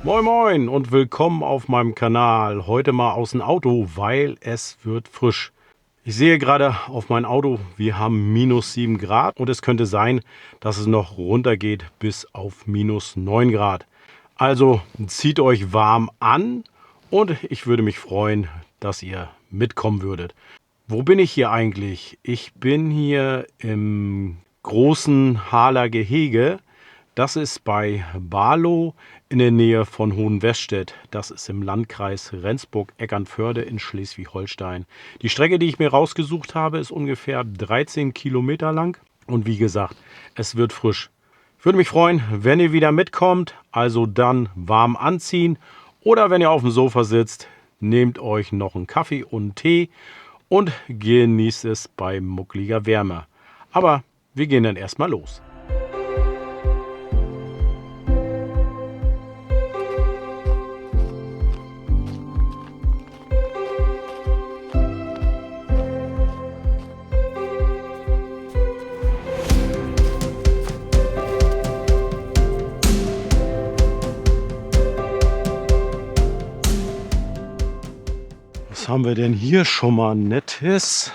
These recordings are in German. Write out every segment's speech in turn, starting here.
Moin Moin und willkommen auf meinem Kanal. Heute mal aus dem Auto, weil es wird frisch. Ich sehe gerade auf mein Auto, wir haben -7 Grad und es könnte sein, dass es noch runter geht bis auf -9 Grad. Also zieht euch warm an und ich würde mich freuen, dass ihr mitkommen würdet. Wo bin ich hier eigentlich? Ich bin hier im großen Haaler Gehege. Das ist bei Barlow in der Nähe von Hohenwestedt. Das ist im Landkreis Rendsburg-Eckernförde in Schleswig-Holstein. Die Strecke, die ich mir rausgesucht habe, ist ungefähr 13 Kilometer lang. Und wie gesagt, es wird frisch. Ich würde mich freuen, wenn ihr wieder mitkommt. Also dann warm anziehen. Oder wenn ihr auf dem Sofa sitzt, nehmt euch noch einen Kaffee und einen Tee und genießt es bei muckliger Wärme. Aber wir gehen dann erstmal los. Was haben wir denn hier schon mal Nettes?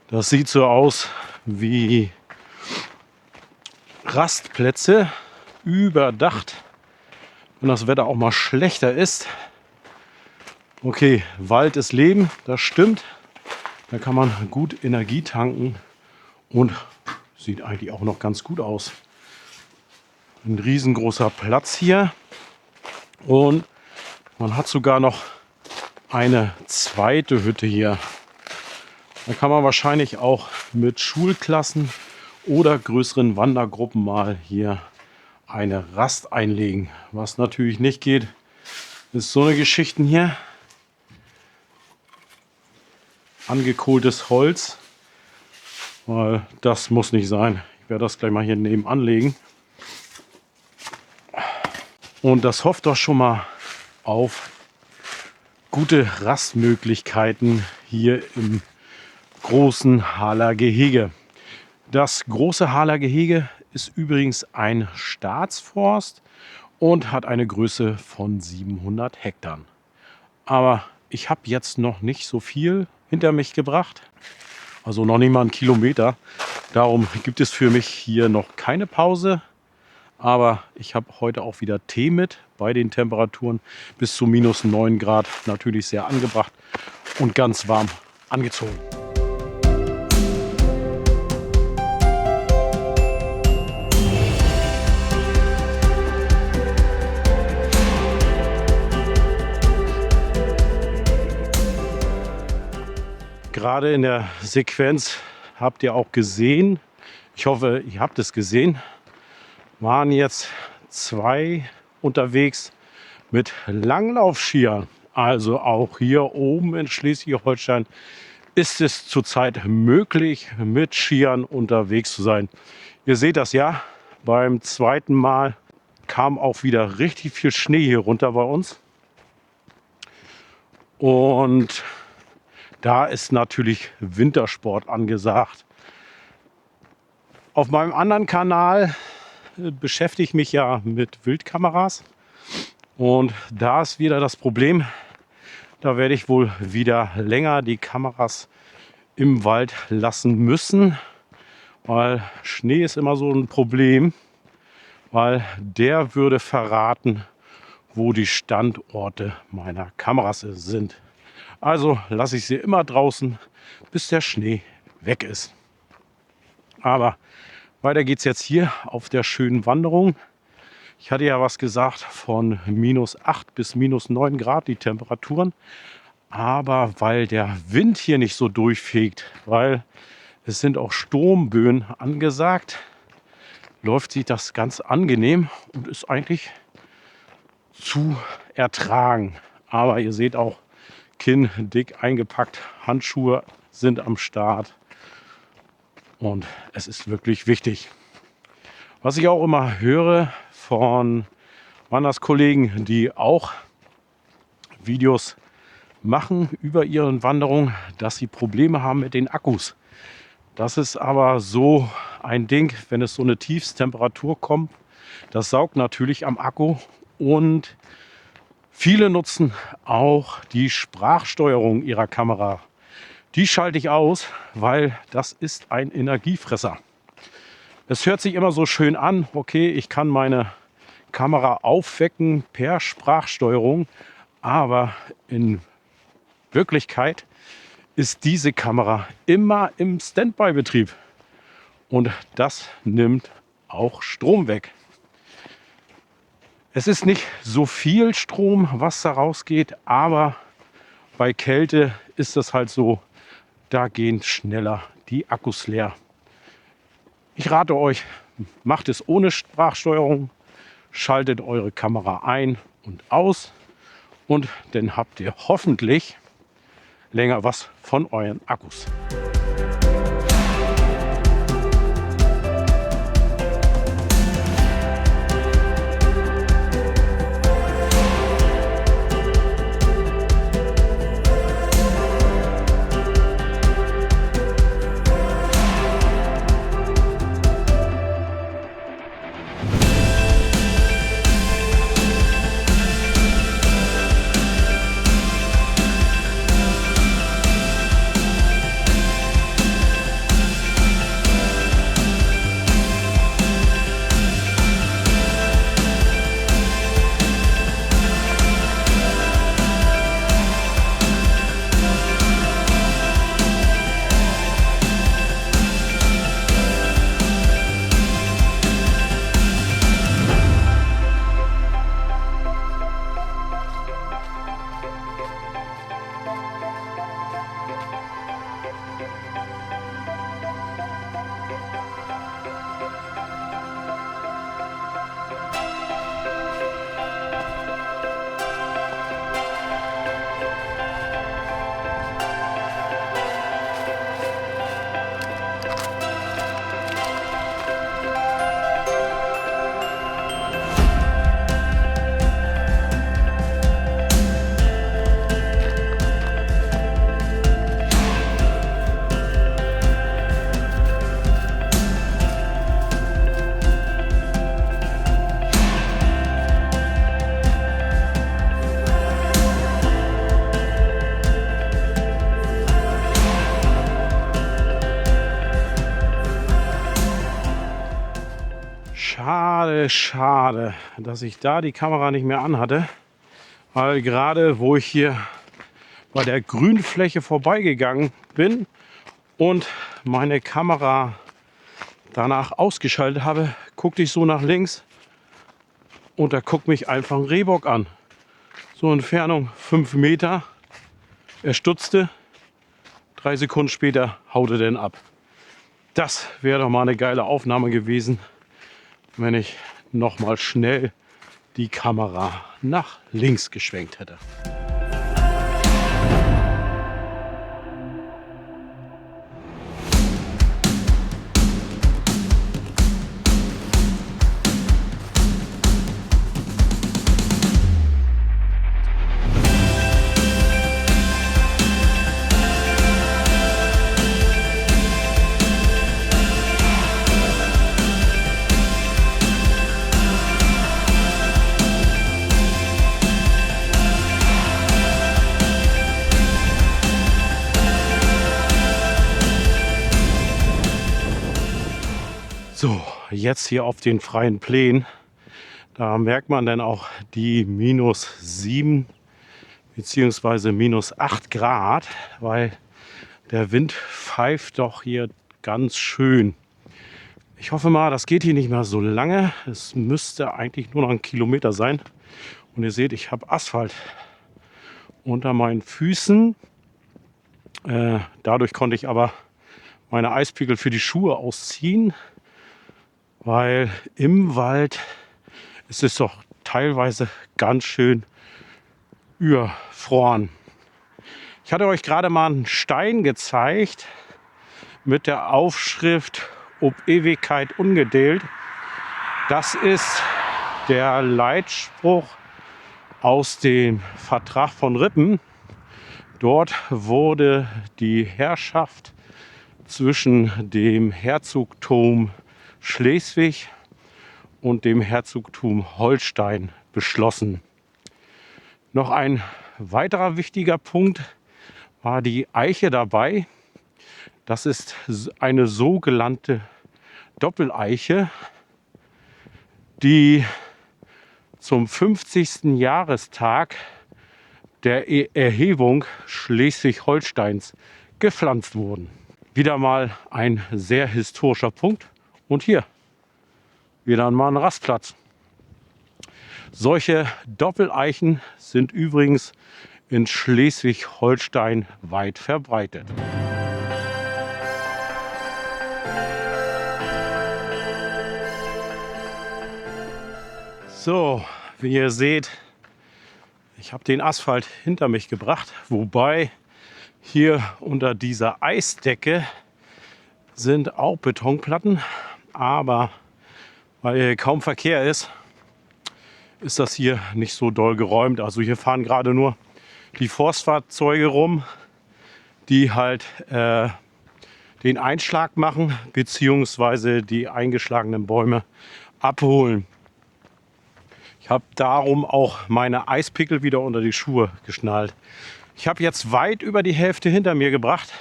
Das sieht so aus wie Rastplätze, überdacht, wenn das Wetter auch mal schlechter ist. Okay, Wald ist Leben, das stimmt. Da kann man gut Energie tanken und sieht eigentlich auch noch ganz gut aus. Ein riesengroßer Platz hier und man hat sogar noch eine zweite Hütte hier. Da kann man wahrscheinlich auch mit Schulklassen oder größeren Wandergruppen mal hier eine Rast einlegen. Was natürlich nicht geht, ist so eine Geschichten hier. Angekohltes Holz, weil das muss nicht sein. Ich werde das gleich mal hier nebenan legen. Und das hofft doch schon mal auf gute Rastmöglichkeiten hier im großen Haaler Gehege. Das große Haaler Gehege ist übrigens ein Staatsforst und hat eine Größe von 700 Hektar. Aber ich habe jetzt noch nicht so viel hinter mich gebracht, also noch nicht mal einen Kilometer. Darum gibt es für mich hier noch keine Pause. Aber ich habe heute auch wieder Tee mit bei den Temperaturen bis zu -9 Grad. Natürlich sehr angebracht und ganz warm angezogen. Gerade in der Sequenz habt ihr auch gesehen, ich hoffe, ihr habt es gesehen, waren jetzt zwei unterwegs mit Langlaufskiern. Also auch hier oben in Schleswig-Holstein ist es zurzeit möglich, mit Skiern unterwegs zu sein. Ihr seht das ja, beim zweiten Mal kam auch wieder richtig viel Schnee hier runter bei uns. Und da ist natürlich Wintersport angesagt. Auf meinem anderen Kanal beschäftige ich mich ja mit Wildkameras und da ist wieder das Problem, da werde ich wohl wieder länger die Kameras im Wald lassen müssen, weil Schnee ist immer so ein Problem, weil der würde verraten, wo die Standorte meiner Kameras sind. Also lasse ich sie immer draußen, bis der Schnee weg ist. Aber weiter geht's jetzt hier auf der schönen Wanderung. Ich hatte ja was gesagt von -8 bis -9 Grad die Temperaturen. Aber weil der Wind hier nicht so durchfegt, weil es sind auch Sturmböen angesagt, läuft sich das ganz angenehm und ist eigentlich zu ertragen. Aber ihr seht auch, Kinn dick eingepackt, Handschuhe sind am Start. Und es ist wirklich wichtig. Was ich auch immer höre von Wanderskollegen, die auch Videos machen über ihren Wanderungen, dass sie Probleme haben mit den Akkus. Das ist aber so ein Ding, wenn es so eine Tiefstemperatur kommt, das saugt natürlich am Akku Und viele nutzen auch die Sprachsteuerung ihrer Kamera. Die schalte ich aus, weil das ist ein Energiefresser. Es hört sich immer so schön an, okay, ich kann meine Kamera aufwecken per Sprachsteuerung, aber in Wirklichkeit ist diese Kamera immer im Standby-Betrieb und das nimmt auch Strom weg. Es ist nicht so viel Strom, was da rausgeht, aber bei Kälte ist das halt so, da gehen schneller die Akkus leer. Ich rate euch, macht es ohne Sprachsteuerung, schaltet eure Kamera ein und aus und dann habt ihr hoffentlich länger was von euren Akkus. Schade, dass ich da die Kamera nicht mehr anhatte, weil gerade wo ich hier bei der Grünfläche vorbeigegangen bin und meine Kamera danach ausgeschaltet habe, guckte ich so nach links und da guckt mich einfach ein Rehbock an. So Entfernung 5 Meter. Er stutzte, 3 Sekunden später haut er denn ab. Das wäre doch mal eine geile Aufnahme gewesen, wenn ich noch mal schnell die Kamera nach links geschwenkt hätte. So, jetzt hier auf den freien Plänen, da merkt man dann auch die -7 bzw. -8 Grad, weil der Wind pfeift doch hier ganz schön. Ich hoffe mal, das geht hier nicht mehr so lange. Es müsste eigentlich nur noch 1 Kilometer sein. Und ihr seht, ich habe Asphalt unter meinen Füßen. Dadurch konnte ich aber meine Eispickel für die Schuhe ausziehen. Weil im Wald ist es doch teilweise ganz schön überfroren. Ich hatte euch gerade mal einen Stein gezeigt mit der Aufschrift Ob Ewigkeit ungedeelt. Das ist der Leitspruch aus dem Vertrag von Rippen. Dort wurde die Herrschaft zwischen dem Herzogtum Schleswig und dem Herzogtum Holstein beschlossen. Noch ein weiterer wichtiger Punkt war die Eiche dabei. Das ist eine sogenannte Doppeleiche, die zum 50. Jahrestag der Erhebung Schleswig-Holsteins gepflanzt wurden. Wieder mal ein sehr historischer Punkt. Und hier wieder mal ein Rastplatz. Solche Doppeleichen sind übrigens in Schleswig-Holstein weit verbreitet. So, wie ihr seht, ich habe den Asphalt hinter mich gebracht, wobei hier unter dieser Eisdecke sind auch Betonplatten, aber weil hier kaum Verkehr ist, ist das hier nicht so doll geräumt. Also hier fahren gerade nur die Forstfahrzeuge rum, die halt den Einschlag machen bzw. die eingeschlagenen Bäume abholen. Ich habe darum auch meine Eispickel wieder unter die Schuhe geschnallt. Ich habe jetzt weit über die Hälfte hinter mir gebracht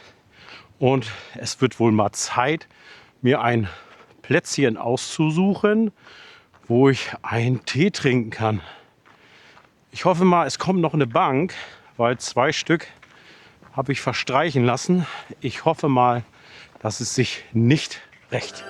und es wird wohl mal Zeit, mir ein Plätzchen auszusuchen, wo ich einen Tee trinken kann. Ich hoffe mal, es kommt noch eine Bank, weil 2 Stück habe ich verstreichen lassen. Ich hoffe mal, dass es sich nicht rächt.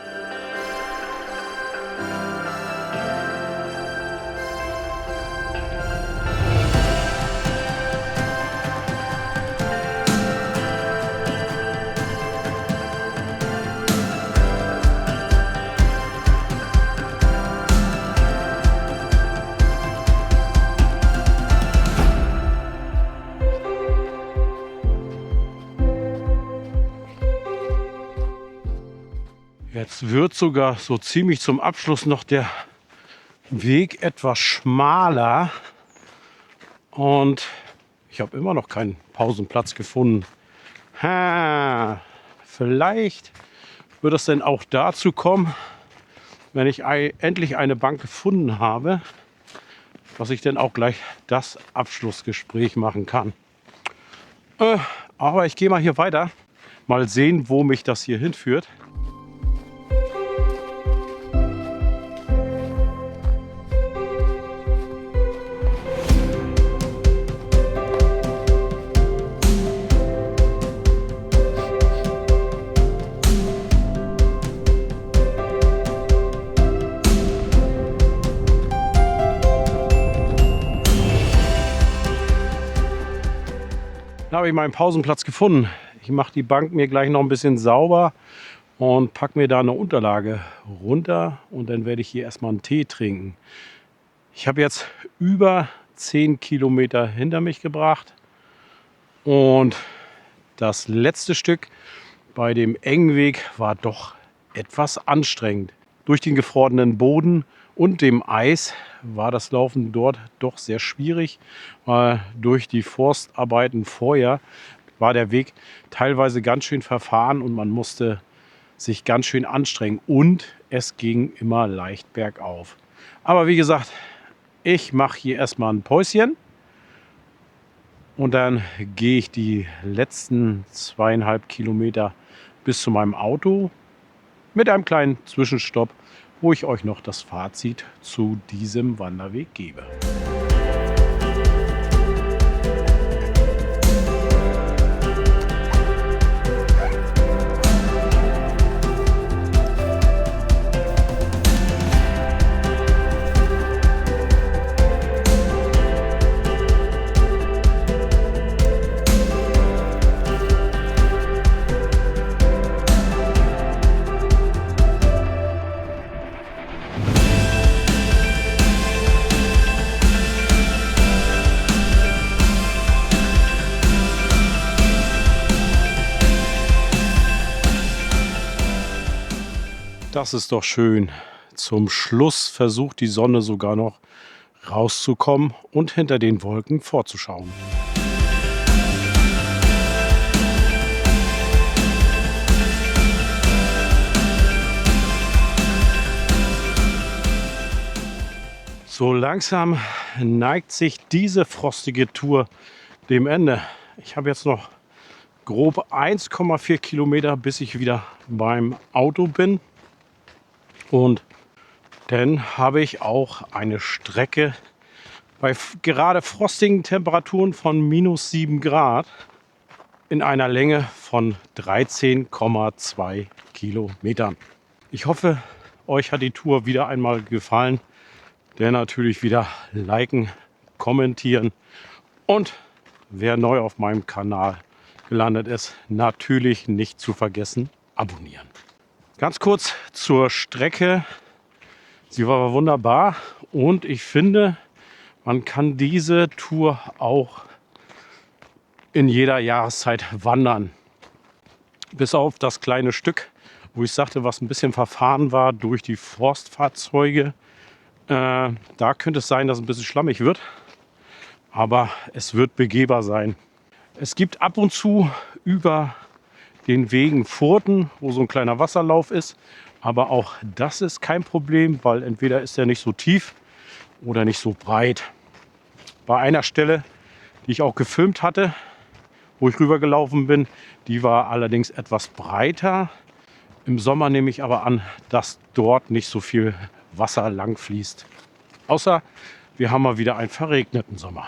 Jetzt wird sogar so ziemlich zum Abschluss noch der Weg etwas schmaler und ich habe immer noch keinen Pausenplatz gefunden. Vielleicht wird es denn auch dazu kommen, wenn ich endlich eine Bank gefunden habe, dass ich dann auch gleich das Abschlussgespräch machen kann. Aber ich gehe mal hier weiter, mal sehen, wo mich das hier hinführt. Da habe ich meinen Pausenplatz gefunden. Ich mache die Bank mir gleich noch ein bisschen sauber und packe mir da eine Unterlage runter und dann werde ich hier erstmal einen Tee trinken. Ich habe jetzt über 10 Kilometer hinter mich gebracht und das letzte Stück bei dem engen Weg war doch etwas anstrengend. Durch den gefrorenen Boden und dem Eis war das Laufen dort doch sehr schwierig, weil durch die Forstarbeiten vorher war der Weg teilweise ganz schön verfahren und man musste sich ganz schön anstrengen und es ging immer leicht bergauf. Aber wie gesagt, ich mache hier erstmal ein Päuschen und dann gehe ich die letzten 2,5 Kilometer bis zu meinem Auto mit einem kleinen Zwischenstopp, wo ich euch noch das Fazit zu diesem Wanderweg gebe. Das ist doch schön. Zum Schluss versucht die Sonne sogar noch rauszukommen und hinter den Wolken vorzuschauen. So langsam neigt sich diese frostige Tour dem Ende. Ich habe jetzt noch grob 1,4 Kilometer, bis ich wieder beim Auto bin. Und dann habe ich auch eine Strecke bei gerade frostigen Temperaturen von -7 Grad in einer Länge von 13,2 Kilometern. Ich hoffe, euch hat die Tour wieder einmal gefallen. Der natürlich wieder liken, kommentieren und wer neu auf meinem Kanal gelandet ist, natürlich nicht zu vergessen, abonnieren. Ganz kurz zur Strecke. Sie war wunderbar und ich finde, man kann diese Tour auch in jeder Jahreszeit wandern. Bis auf das kleine Stück, wo ich sagte, was ein bisschen verfahren war durch die Forstfahrzeuge. Da könnte es sein, dass es ein bisschen schlammig wird, aber es wird begehbar sein. Es gibt ab und zu über den Wegen Furten, wo so ein kleiner Wasserlauf ist, aber auch das ist kein Problem, weil entweder ist er nicht so tief oder nicht so breit. Bei einer Stelle, die ich auch gefilmt hatte, wo ich rübergelaufen bin, die war allerdings etwas breiter. Im Sommer nehme ich aber an, dass dort nicht so viel Wasser lang fließt. Außer wir haben mal wieder einen verregneten Sommer.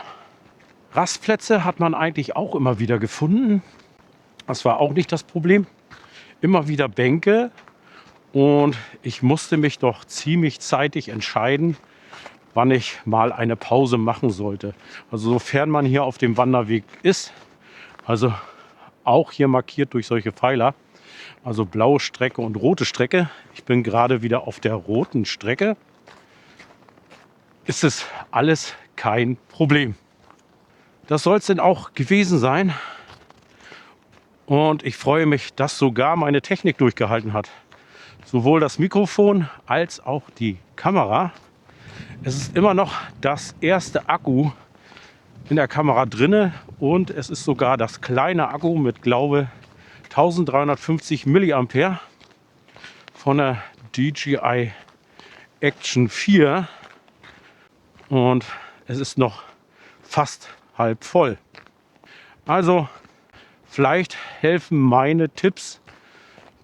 Rastplätze hat man eigentlich auch immer wieder gefunden. Das war auch nicht das Problem. Immer wieder Bänke. Und ich musste mich doch ziemlich zeitig entscheiden, wann ich mal eine Pause machen sollte. Also sofern man hier auf dem Wanderweg ist, also auch hier markiert durch solche Pfeiler, also blaue Strecke und rote Strecke. Ich bin gerade wieder auf der roten Strecke. Ist es alles kein Problem. Das soll es denn auch gewesen sein. Und ich freue mich, dass sogar meine Technik durchgehalten hat. Sowohl das Mikrofon als auch die Kamera. Es ist immer noch das erste Akku in der Kamera drinne und es ist sogar das kleine Akku mit, glaube 1350 Milliampere von der DJI Action 4 und es ist noch fast halb voll. Also vielleicht helfen meine Tipps,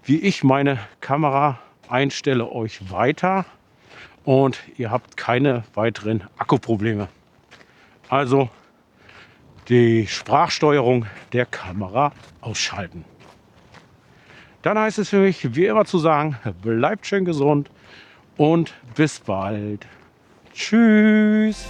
wie ich meine Kamera einstelle, euch weiter und ihr habt keine weiteren Akkuprobleme. Also die Sprachsteuerung der Kamera ausschalten. Dann heißt es für mich, wie immer zu sagen, bleibt schön gesund und bis bald. Tschüss.